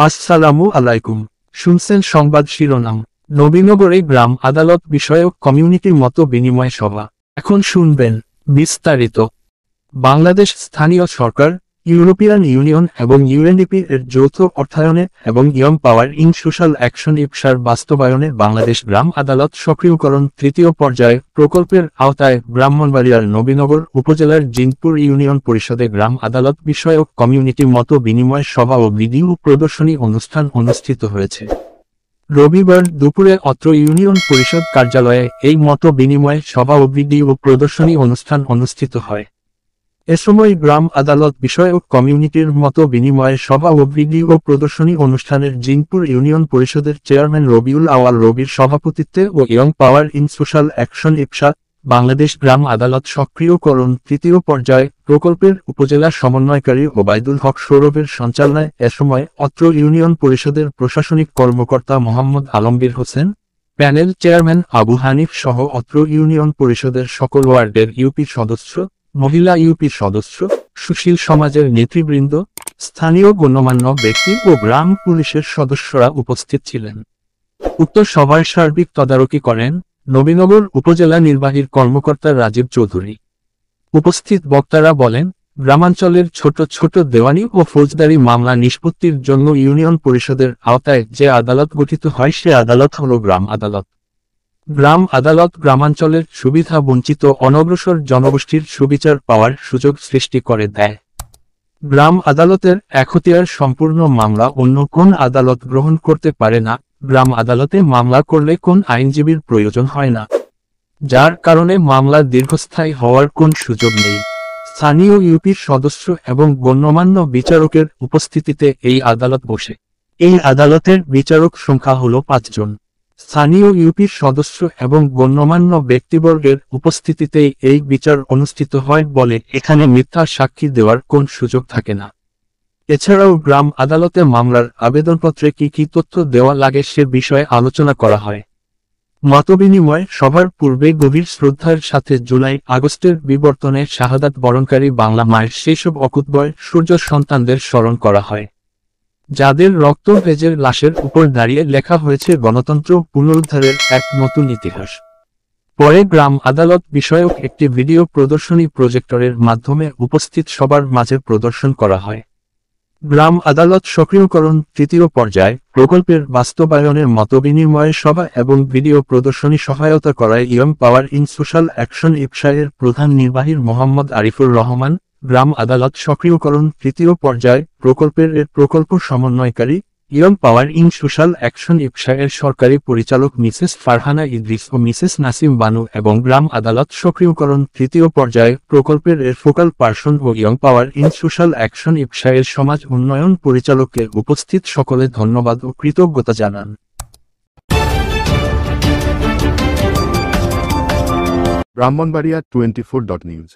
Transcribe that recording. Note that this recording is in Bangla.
আসসালামু আলাইকুম। শুনছেন সংবাদ শিরোনাম। নবীনগরে গ্রাম আদালত বিষয়ক কমিউনিটি মত বিনিময় সভা। এখন শুনবেন বিস্তারিত। বাংলাদেশ স্থানীয় সরকার, ইউরোপিয়ান ইউনিয়ন এবং ইউএনডিপি এর যৌথ অর্থায়নে এবং Young Power in Social Action ইপসার বাস্তবায়নে বাংলাদেশ গ্রাম আদালত সক্রিয়করণ তৃতীয় পর্যায়ে প্রকল্পের আওতায় ব্রাহ্মণবাড়িয়ার নবীনগর উপজেলার জিনপুর ইউনিয়ন পরিষদে গ্রাম আদালত বিষয়ক কমিউনিটি মত বিনিময় সভা ও ভিডিও প্রদর্শনী অনুষ্ঠান অনুষ্ঠিত হয়েছে। রবিবার দুপুরে অত্র ইউনিয়ন পরিষদ কার্যালয়ে এই মত বিনিময় সভা ও ভিডিও প্রদর্শনী অনুষ্ঠান অনুষ্ঠিত হয়। এ সময় গ্রাম আদালত বিষয়ক কমিউনিটির মত বিনিময় সভা ও ভিডিও প্রদর্শনী অনুষ্ঠানের জিনপুর ইউনিয়ন পরিষদের চেয়ারম্যান রবিউল আওয়াল রবির সভাপতিত্বে ও Young Power in Social Action IPSA Bangladesh গ্রাম আদালত সক্রিয়করণ তৃতীয় পর্যায়ে প্রকল্পের উপজেলা সমন্বয়কারী ওবায়দুল হক সৌরভের সঞ্চালনায় এ সময় অত্র ইউনিয়ন পরিষদের প্রশাসনিক কর্মকর্তা মোহাম্মদ আলমগীর হোসেন, প্যানেল চেয়ারম্যান আবু হানিফ সহ অত্র ইউনিয়ন পরিষদের সকল ওয়ার্ডের ইউপি সদস্য, মহিলা ইউপি সদস্য, সুশীল সমাজের নেতৃবৃন্দ, স্থানীয় গণ্যমান্য ব্যক্তি ও গ্রাম পুলিশের সদস্যরা উপস্থিত ছিলেন। উক্ত সভায় সার্বিক তদারকি করেন নবীনগর উপজেলা নির্বাহীর কর্মকর্তা রাজীব চৌধুরী। উপস্থিত বক্তারা বলেন, গ্রামাঞ্চলের ছোট ছোট দেওয়ানি ও ফৌজদারি মামলা নিষ্পত্তির জন্য ইউনিয়ন পরিষদের আওতায় যে আদালত গঠিত হয় সে আদালত হল গ্রাম আদালত। গ্রাম আদালত গ্রামাঞ্চলের সুবিধা বঞ্চিত অনগ্রসর জনগোষ্ঠীর সুবিচার পাওয়ার সুযোগ সৃষ্টি করে দেয়। গ্রাম আদালতের এখতিয়ার সম্পূর্ণ মামলা অন্য কোন আদালত গ্রহণ করতে পারে না। গ্রাম আদালতে মামলা করলে কোন আইনজীবীর প্রয়োজন হয় না, যার কারণে মামলা দীর্ঘস্থায়ী হওয়ার কোন সুযোগ নেই। স্থানীয় ইউপির সদস্য এবং গণ্যমান্য বিচারকের উপস্থিতিতে এই আদালত বসে। এই আদালতের বিচারক সংখ্যা হল 5 জন। স্থানীয় ইউপির সদস্য এবং গণ্যমান্য ব্যক্তিবর্গের উপস্থিতিতেই এই বিচার অনুষ্ঠিত হয় বলে এখানে মিথ্যা সাক্ষী দেওয়ার কোন সুযোগ থাকে না। এছাড়াও গ্রাম আদালতে মামলার আবেদনপত্রে কি কি তথ্য দেওয়া লাগে সে বিষয়ে আলোচনা করা হয়। মতবিনিময় সভার পূর্বে গভীর শ্রদ্ধার সাথে জুলাই-আগস্টের বিবর্তনে শাহাদাত বরণকারী বাংলা মায়ের সেসব অকুতবয় সূর্য সন্তানদের স্মরণ করা হয়, যাদের রক্ত ভেজের লাশের উপর দাঁড়িয়ে লেখা হয়েছে গণতন্ত্র পুনরুদ্ধারের এক নতুন ইতিহাস। পরে গ্রাম আদালত বিষয়ক একটি ভিডিও প্রদর্শনী প্রজেক্টরের মাধ্যমে উপস্থিত সবার মাঝে প্রদর্শন করা হয়। গ্রাম আদালত সক্রিয়করণ তৃতীয় পর্যায় প্রকল্পের বাস্তবায়নের মতবিনিময় সভা এবং ভিডিও প্রদর্শনী সহায়তা করায় Young Power in Social Action ইপসার প্রধান নির্বাহীর মোহাম্মদ আরিফুর রহমান, গ্রাম আদালত সক্রিয়করণ তৃতীয় পর্যায় প্রকল্পের প্রকল্প সমন্বয়কারী Young Power in Social Action ইপসার সরকারি পরিচালক মিসেস ফারহানা ইদ্রিস ও মিসেস নাসিম বানু এবং গ্রাম আদালত সক্রিয়করণ তৃতীয় পর্যায়ে প্রকল্পের ফোকাল পার্সন ও Young Power in Social Action ইপসার সমাজ উন্নয়ন পরিচালককে উপস্থিত সকলে ধন্যবাদ ও কৃতজ্ঞতা জানান। ব্রাহ্মণবাড়িয়া 24.news